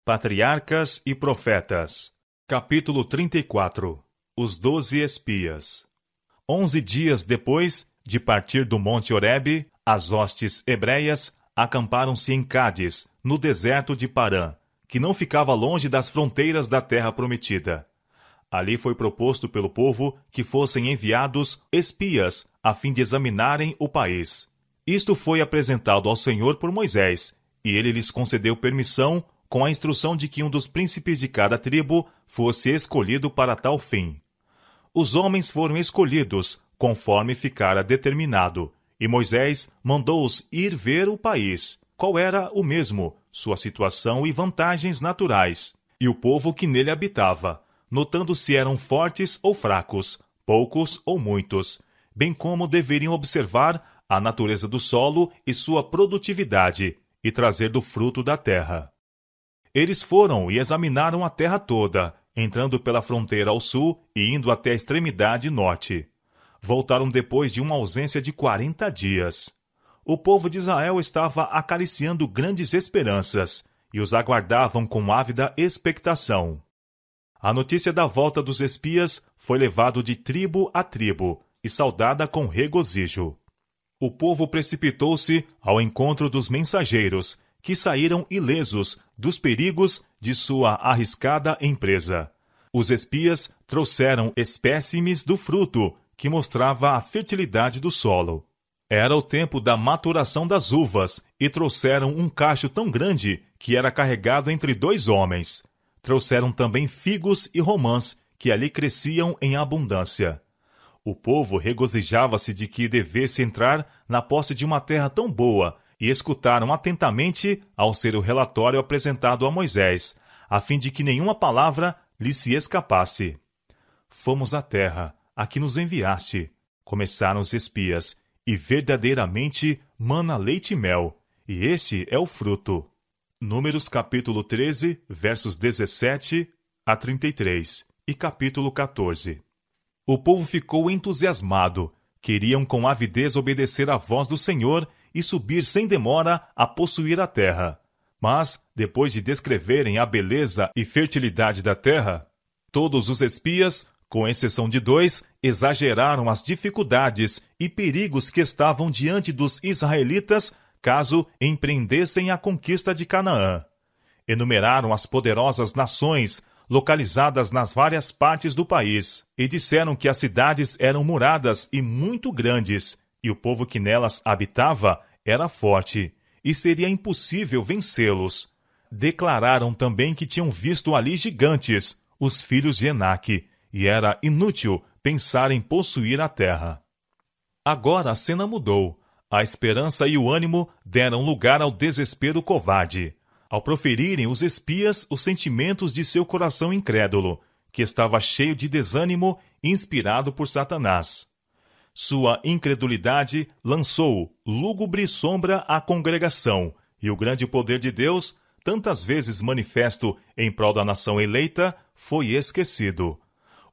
Patriarcas e Profetas. Capítulo 34. Os 12 espias. 11 dias depois de partir do Monte Horebe, as hostes hebreias acamparam-se em Cádiz, no deserto de Parã, que não ficava longe das fronteiras da terra prometida. Ali foi proposto pelo povo que fossem enviados espias a fim de examinarem o país. Isto foi apresentado ao Senhor por Moisés, e ele lhes concedeu permissão com a instrução de que um dos príncipes de cada tribo fosse escolhido para tal fim. Os homens foram escolhidos, conforme ficara determinado, e Moisés mandou-os ir ver o país, qual era o mesmo, sua situação e vantagens naturais, e o povo que nele habitava, notando se eram fortes ou fracos, poucos ou muitos, bem como deveriam observar a natureza do solo e sua produtividade, e trazer do fruto da terra. Eles foram e examinaram a terra toda, entrando pela fronteira ao sul e indo até a extremidade norte. Voltaram depois de uma ausência de 40 dias. O povo de Israel estava acariciando grandes esperanças, e os aguardavam com ávida expectação. A notícia da volta dos espias foi levada de tribo a tribo, e saudada com regozijo. O povo precipitou-se ao encontro dos mensageiros, que saíram ilesos dos perigos de sua arriscada empresa. Os espias trouxeram espécimes do fruto, que mostrava a fertilidade do solo. Era o tempo da maturação das uvas, e trouxeram um cacho tão grande que era carregado entre 2 homens. Trouxeram também figos e romãs, que ali cresciam em abundância. O povo regozijava-se de que devesse entrar na posse de uma terra tão boa, e escutaram atentamente ao ser o relatório apresentado a Moisés, a fim de que nenhuma palavra lhe se escapasse. Fomos à terra, a que nos enviaste, começaram os espias, e verdadeiramente mana leite e mel, e esse é o fruto. Números capítulo 13, versos 17 a 33, e capítulo 14. O povo ficou entusiasmado, queriam com avidez obedecer à voz do Senhor e subir sem demora a possuir a terra. Mas, depois de descreverem a beleza e fertilidade da terra, todos os espias, com exceção de 2, exageraram as dificuldades e perigos que estavam diante dos israelitas caso empreendessem a conquista de Canaã. Enumeraram as poderosas nações localizadas nas várias partes do país, e disseram que as cidades eram muradas e muito grandes, e o povo que nelas habitava era forte, e seria impossível vencê-los. Declararam também que tinham visto ali gigantes, os filhos de Enaque, e era inútil pensar em possuir a terra. Agora a cena mudou. A esperança e o ânimo deram lugar ao desespero covarde, ao proferirem os espias os sentimentos de seu coração incrédulo, que estava cheio de desânimo, inspirado por Satanás. Sua incredulidade lançou lúgubre sombra à congregação, e o grande poder de Deus, tantas vezes manifesto em prol da nação eleita, foi esquecido.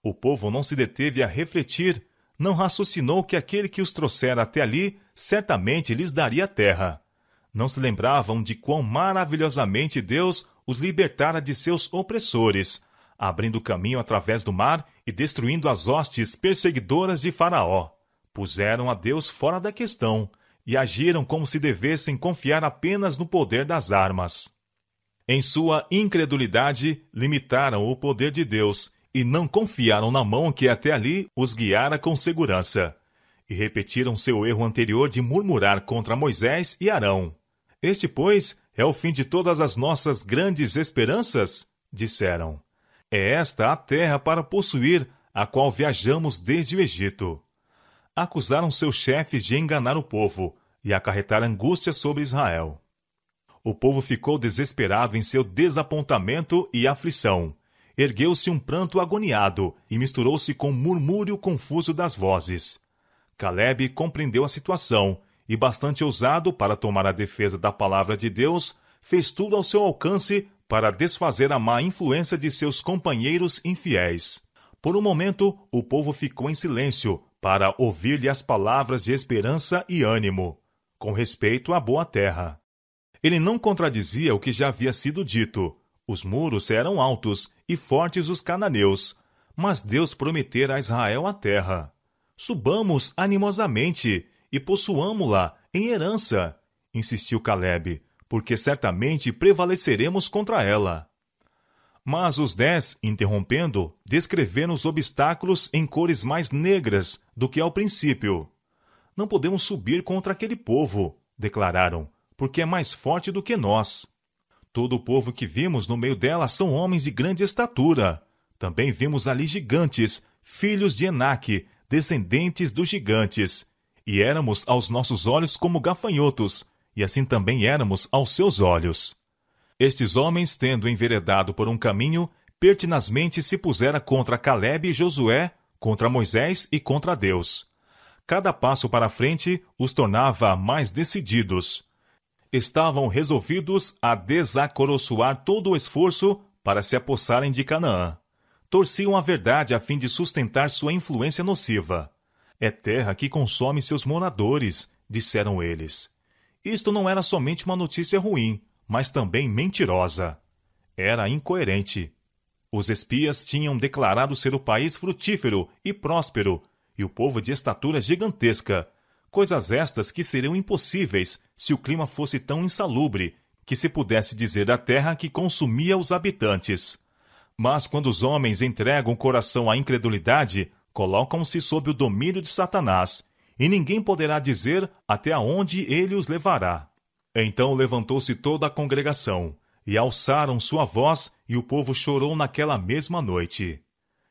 O povo não se deteve a refletir, não raciocinou que aquele que os trouxera até ali certamente lhes daria terra. Não se lembravam de quão maravilhosamente Deus os libertara de seus opressores, abrindo caminho através do mar e destruindo as hostes perseguidoras de Faraó. Puseram a Deus fora da questão e agiram como se devessem confiar apenas no poder das armas. Em sua incredulidade, limitaram o poder de Deus e não confiaram na mão que até ali os guiara com segurança. E repetiram seu erro anterior de murmurar contra Moisés e Arão. Este, pois, é o fim de todas as nossas grandes esperanças? Disseram. É esta a terra para possuir, a qual viajamos desde o Egito. Acusaram seus chefes de enganar o povo e acarretar angústia sobre Israel. O povo ficou desesperado em seu desapontamento e aflição. Ergueu-se um pranto agoniado e misturou-se com um murmúrio confuso das vozes. Calebe compreendeu a situação e, bastante ousado para tomar a defesa da palavra de Deus, fez tudo ao seu alcance para desfazer a má influência de seus companheiros infiéis. Por um momento, o povo ficou em silêncio para ouvir-lhe as palavras de esperança e ânimo, com respeito à boa terra. Ele não contradizia o que já havia sido dito. Os muros eram altos e fortes os cananeus, mas Deus prometera a Israel a terra. Subamos animosamente e possuamo-la em herança, insistiu Calebe, porque certamente prevaleceremos contra ela. Mas os 10, interrompendo, descreveram os obstáculos em cores mais negras do que ao princípio. Não podemos subir contra aquele povo, declararam, porque é mais forte do que nós. Todo o povo que vimos no meio dela são homens de grande estatura. Também vimos ali gigantes, filhos de Enaque, descendentes dos gigantes. E éramos aos nossos olhos como gafanhotos, e assim também éramos aos seus olhos. Estes homens, tendo enveredado por um caminho, pertinazmente se pusera contra Calebe e Josué, contra Moisés e contra Deus. Cada passo para a frente os tornava mais decididos. Estavam resolvidos a desacoroçoar todo o esforço para se apossarem de Canaã. Torciam a verdade a fim de sustentar sua influência nociva. É terra que consome seus moradores, disseram eles. Isto não era somente uma notícia ruim, mas também mentirosa. Era incoerente. Os espias tinham declarado ser o país frutífero e próspero, e o povo de estatura gigantesca, coisas estas que seriam impossíveis se o clima fosse tão insalubre que se pudesse dizer da terra que consumia os habitantes. Mas quando os homens entregam o coração à incredulidade, colocam-se sob o domínio de Satanás, e ninguém poderá dizer até onde ele os levará. Então levantou-se toda a congregação, e alçaram sua voz, e o povo chorou naquela mesma noite.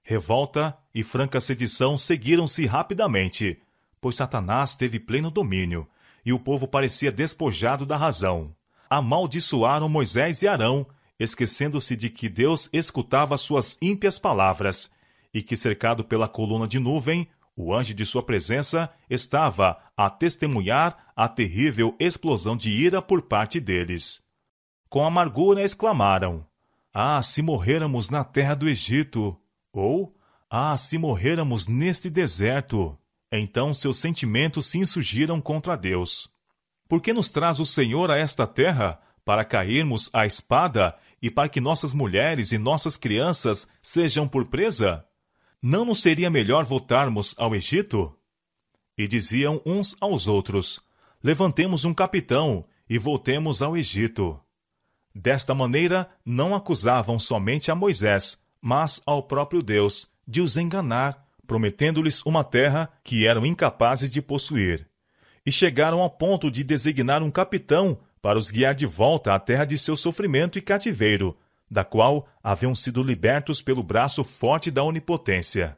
Revolta e franca sedição seguiram-se rapidamente, pois Satanás teve pleno domínio, e o povo parecia despojado da razão. Amaldiçoaram Moisés e Arão, esquecendo-se de que Deus escutava suas ímpias palavras, e que, cercado pela coluna de nuvem, o anjo de sua presença estava a testemunhar a terrível explosão de ira por parte deles. Com amargura exclamaram: "Ah, se morrêramos na terra do Egito!" Ou, "Ah, se morrêramos neste deserto!" Então seus sentimentos se insurgiram contra Deus. Por que nos traz o Senhor a esta terra, para cairmos à espada e para que nossas mulheres e nossas crianças sejam por presa? Não nos seria melhor voltarmos ao Egito? E diziam uns aos outros: "Levantemos um capitão e voltemos ao Egito." Desta maneira, não acusavam somente a Moisés, mas ao próprio Deus, de os enganar, prometendo-lhes uma terra que eram incapazes de possuir. E chegaram ao ponto de designar um capitão para os guiar de volta à terra de seu sofrimento e cativeiro, da qual haviam sido libertos pelo braço forte da onipotência.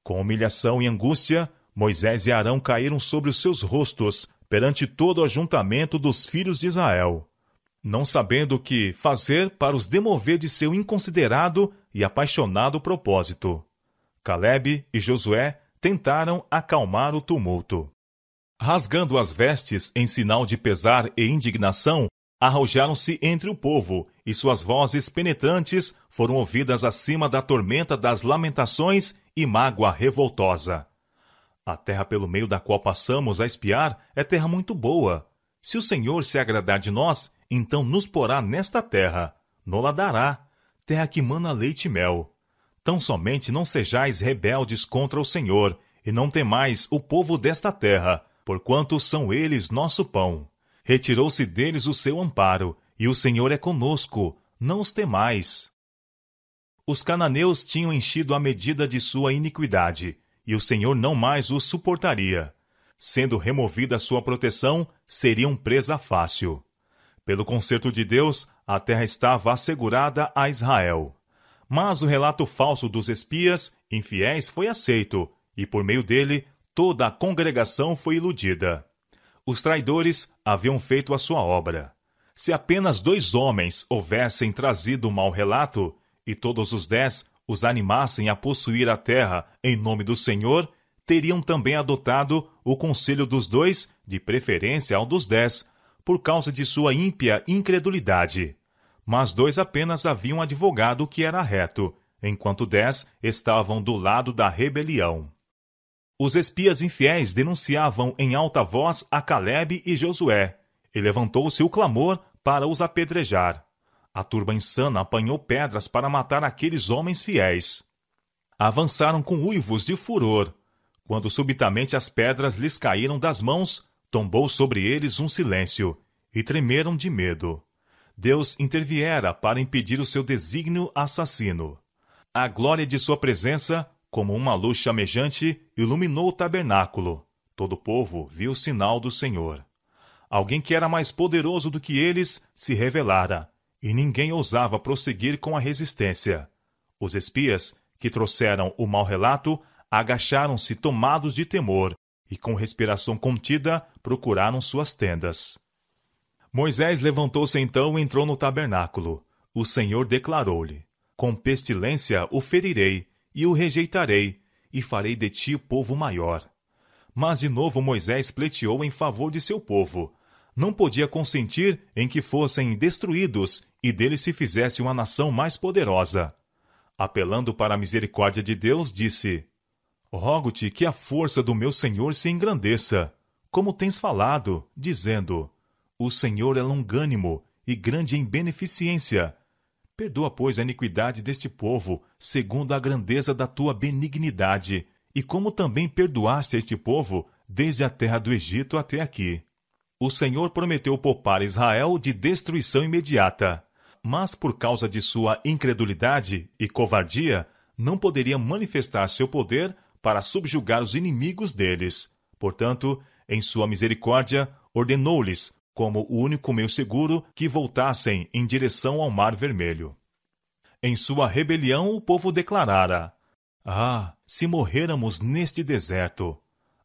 Com humilhação e angústia, Moisés e Arão caíram sobre os seus rostos perante todo o ajuntamento dos filhos de Israel, não sabendo o que fazer para os demover de seu inconsiderado e apaixonado propósito. Calebe e Josué tentaram acalmar o tumulto. Rasgando as vestes em sinal de pesar e indignação, arrojaram-se entre o povo, e suas vozes penetrantes foram ouvidas acima da tormenta das lamentações e mágoa revoltosa. A terra pelo meio da qual passamos a espiar é terra muito boa. Se o Senhor se agradar de nós, então nos porá nesta terra, no-la dará, terra que mana leite e mel. Tão somente não sejais rebeldes contra o Senhor, e não temais o povo desta terra, porquanto são eles nosso pão. Retirou-se deles o seu amparo, e o Senhor é conosco, não os temais. Os cananeus tinham enchido a medida de sua iniquidade, e o Senhor não mais os suportaria. Sendo removida sua proteção, seriam presa fácil. Pelo conserto de Deus, a terra estava assegurada a Israel. Mas o relato falso dos espias infiéis foi aceito, e por meio dele, toda a congregação foi iludida. Os traidores haviam feito a sua obra. Se apenas 2 homens houvessem trazido mau relato, e todos os 10 os animassem a possuir a terra em nome do Senhor, teriam também adotado o conselho dos 2, de preferência ao dos 10, por causa de sua ímpia incredulidade. Mas 2 apenas haviam advogado o que era reto, enquanto 10 estavam do lado da rebelião. Os espias infiéis denunciavam em alta voz a Calebe e Josué, e levantou-se o clamor para os apedrejar. A turba insana apanhou pedras para matar aqueles homens fiéis. Avançaram com uivos de furor. Quando subitamente as pedras lhes caíram das mãos, tombou sobre eles um silêncio, e tremeram de medo. Deus interviera para impedir o seu desígnio assassino. A glória de sua presença, como uma luz chamejante, iluminou o tabernáculo. Todo o povo viu o sinal do Senhor. Alguém que era mais poderoso do que eles se revelara, e ninguém ousava prosseguir com a resistência. Os espias, que trouxeram o mau relato, agacharam-se tomados de temor, e com respiração contida procuraram suas tendas. Moisés levantou-se então e entrou no tabernáculo. O Senhor declarou-lhe: com pestilência o ferirei, e o rejeitarei, e farei de ti povo maior. Mas de novo Moisés pleiteou em favor de seu povo. Não podia consentir em que fossem destruídos e dele se fizesse uma nação mais poderosa. Apelando para a misericórdia de Deus, disse: rogo-te que a força do meu Senhor se engrandeça, como tens falado, dizendo: o Senhor é longânimo e grande em beneficência. Perdoa, pois, a iniquidade deste povo, segundo a grandeza da tua benignidade, e como também perdoaste a este povo, desde a terra do Egito até aqui. O Senhor prometeu poupar Israel de destruição imediata, mas por causa de sua incredulidade e covardia, não poderia manifestar seu poder para subjugar os inimigos deles. Portanto, em sua misericórdia, ordenou-lhes, como o único meio seguro, que voltassem em direção ao Mar Vermelho. Em sua rebelião, o povo declarara: ah, se morrêramos neste deserto!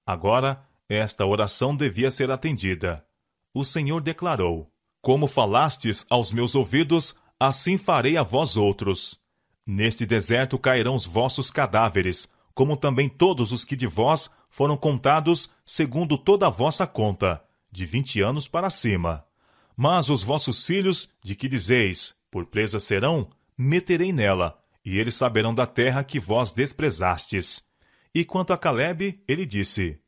Agora, esta oração devia ser atendida. O Senhor declarou: como falastes aos meus ouvidos, assim farei a vós outros. Neste deserto cairão os vossos cadáveres, como também todos os que de vós foram contados segundo toda a vossa conta, de 20 anos para cima. Mas os vossos filhos, de que dizeis, por presa serão, meterei nela, e eles saberão da terra que vós desprezastes. E quanto a Calebe, ele disse: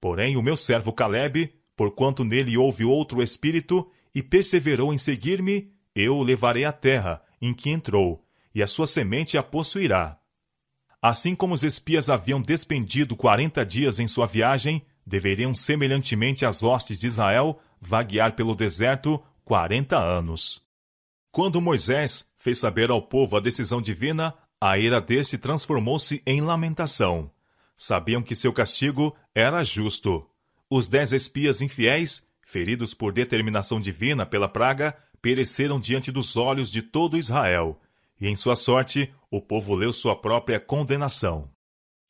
porém o meu servo Calebe, porquanto nele houve outro espírito, e perseverou em seguir-me, eu o levarei à terra em que entrou, e a sua semente a possuirá. Assim como os espias haviam despendido 40 dias em sua viagem, deveriam semelhantemente as hostes de Israel vaguear pelo deserto 40 anos. Quando Moisés fez saber ao povo a decisão divina, a ira deste transformou-se em lamentação. Sabiam que seu castigo era justo. Os 10 espias infiéis, feridos por determinação divina pela praga, pereceram diante dos olhos de todo Israel, e em sua sorte o povo leu sua própria condenação.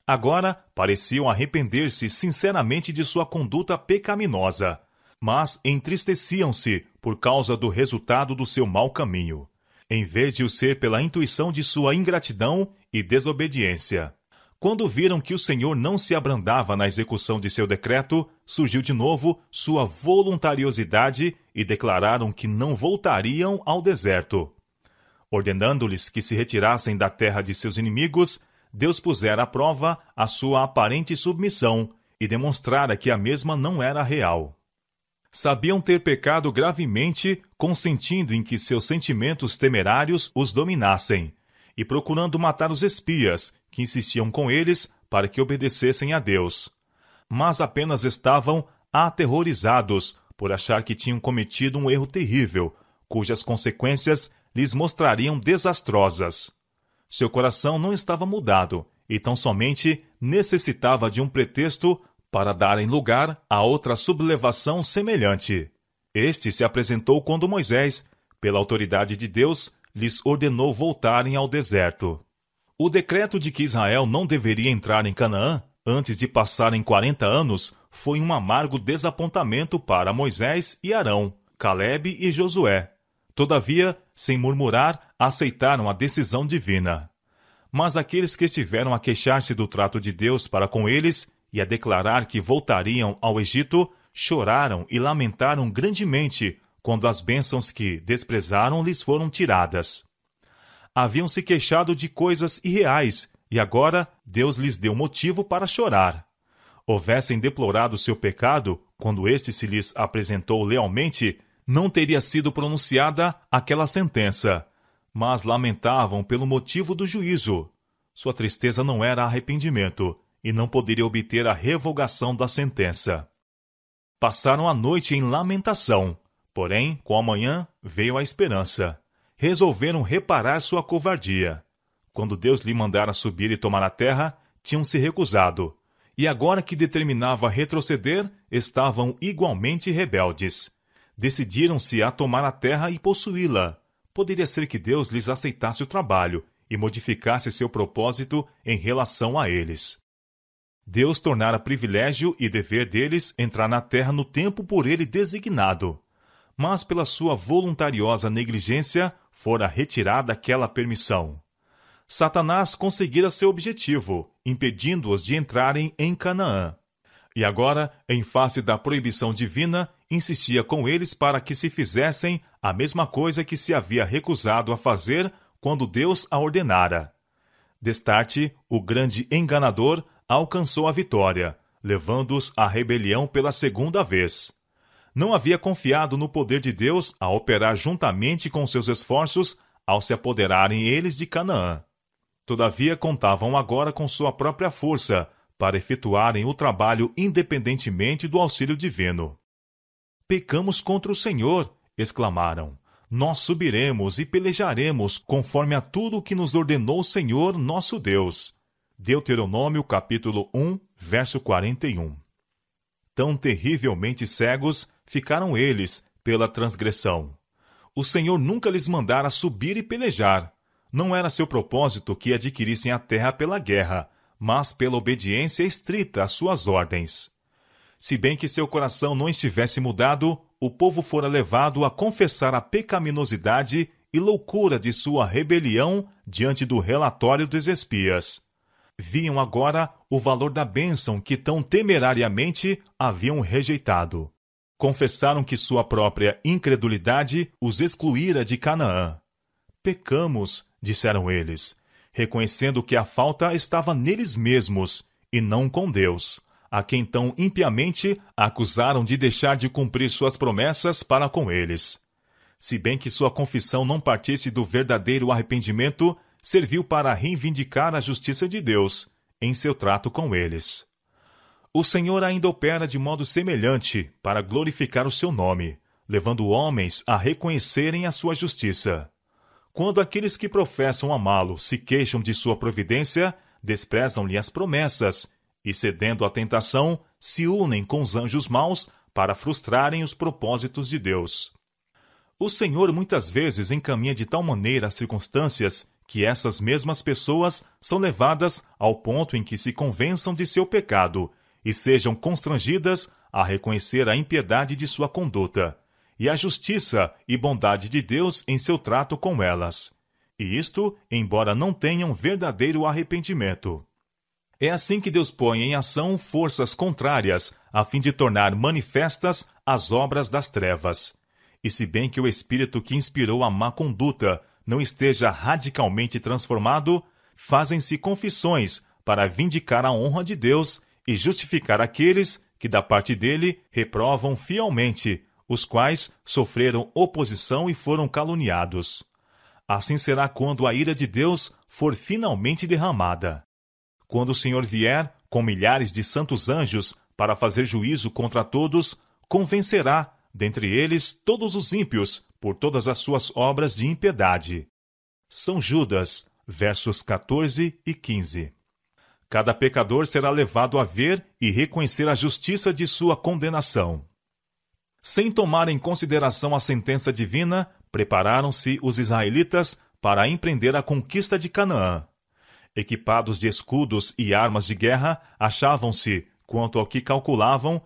Agora pareciam arrepender-se sinceramente de sua conduta pecaminosa, mas entristeciam-se por causa do resultado do seu mau caminho, em vez de o ser pela intuição de sua ingratidão e desobediência. Quando viram que o Senhor não se abrandava na execução de seu decreto, surgiu de novo sua voluntariosidade e declararam que não voltariam ao deserto. Ordenando-lhes que se retirassem da terra de seus inimigos, Deus pusera à prova a sua aparente submissão e demonstrara que a mesma não era real. Sabiam ter pecado gravemente, consentindo em que seus sentimentos temerários os dominassem, e procurando matar os espias, que insistiam com eles para que obedecessem a Deus. Mas apenas estavam aterrorizados por achar que tinham cometido um erro terrível, cujas consequências lhes mostrariam desastrosas. Seu coração não estava mudado, e tão somente necessitava de um pretexto para darem lugar a outra sublevação semelhante. Este se apresentou quando Moisés, pela autoridade de Deus, lhes ordenou voltarem ao deserto. O decreto de que Israel não deveria entrar em Canaã antes de passarem 40 anos foi um amargo desapontamento para Moisés e Arão, Calebe e Josué. Todavia, sem murmurar, aceitaram a decisão divina. Mas aqueles que estiveram a queixar-se do trato de Deus para com eles e a declarar que voltariam ao Egito, choraram e lamentaram grandemente quando as bênçãos que desprezaram lhes foram tiradas. Haviam se queixado de coisas irreais, e agora Deus lhes deu motivo para chorar. Houvessem deplorado seu pecado, quando este se lhes apresentou lealmente, não teria sido pronunciada aquela sentença, mas lamentavam pelo motivo do juízo. Sua tristeza não era arrependimento, e não poderia obter a revogação da sentença. Passaram a noite em lamentação, porém, com a manhã veio a esperança. Resolveram reparar sua covardia. Quando Deus lhe mandara subir e tomar a terra, tinham se recusado, e agora que determinava retroceder, estavam igualmente rebeldes. Decidiram-se a tomar a terra e possuí-la. Poderia ser que Deus lhes aceitasse o trabalho e modificasse seu propósito em relação a eles. Deus tornara privilégio e dever deles entrar na terra no tempo por ele designado. Mas pela sua voluntariosa negligência fora retirada aquela permissão. Satanás conseguira seu objetivo, impedindo-os de entrarem em Canaã. E agora, em face da proibição divina, insistia com eles para que se fizessem a mesma coisa que se havia recusado a fazer quando Deus a ordenara. Destarte, o grande enganador alcançou a vitória, levando-os à rebelião pela segunda vez. Não havia confiado no poder de Deus a operar juntamente com seus esforços ao se apoderarem eles de Canaã. Todavia, contavam agora com sua própria força para efetuarem o trabalho independentemente do auxílio divino. Pecamos contra o Senhor, exclamaram. Nós subiremos e pelejaremos conforme a tudo o que nos ordenou o Senhor, nosso Deus. Deuteronômio capítulo 1, verso 41. Tão terrivelmente cegos ficaram eles pela transgressão. O Senhor nunca lhes mandara subir e pelejar. Não era seu propósito que adquirissem a terra pela guerra, mas pela obediência estrita às suas ordens. Se bem que seu coração não estivesse mudado, o povo fora levado a confessar a pecaminosidade e loucura de sua rebelião diante do relatório dos espias. Viam agora o valor da bênção que tão temerariamente haviam rejeitado. Confessaram que sua própria incredulidade os excluíra de Canaã. Pecamos, disseram eles, reconhecendo que a falta estava neles mesmos e não com Deus, a quem tão impiamente acusaram de deixar de cumprir suas promessas para com eles. Se bem que sua confissão não partisse do verdadeiro arrependimento, serviu para reivindicar a justiça de Deus em seu trato com eles. O Senhor ainda opera de modo semelhante para glorificar o seu nome, levando homens a reconhecerem a sua justiça. Quando aqueles que professam amá-lo se queixam de sua providência, desprezam-lhe as promessas e, cedendo à tentação, se unem com os anjos maus para frustrarem os propósitos de Deus. O Senhor muitas vezes encaminha de tal maneira as circunstâncias que essas mesmas pessoas são levadas ao ponto em que se convençam de seu pecado e sejam constrangidas a reconhecer a impiedade de sua conduta e a justiça e bondade de Deus em seu trato com elas. E isto, embora não tenham verdadeiro arrependimento. É assim que Deus põe em ação forças contrárias, a fim de tornar manifestas as obras das trevas. E se bem que o espírito que inspirou a má conduta não esteja radicalmente transformado, fazem-se confissões para vindicar a honra de Deus e justificar aqueles que da parte dele reprovam fielmente, os quais sofreram oposição e foram caluniados. Assim será quando a ira de Deus for finalmente derramada. Quando o Senhor vier, com milhares de santos anjos, para fazer juízo contra todos, convencerá, dentre eles, todos os ímpios, por todas as suas obras de impiedade. São Judas, versos 14 e 15. Cada pecador será levado a ver e reconhecer a justiça de sua condenação. Sem tomar em consideração a sentença divina, prepararam-se os israelitas para empreender a conquista de Canaã. Equipados de escudos e armas de guerra, achavam-se, quanto ao que calculavam,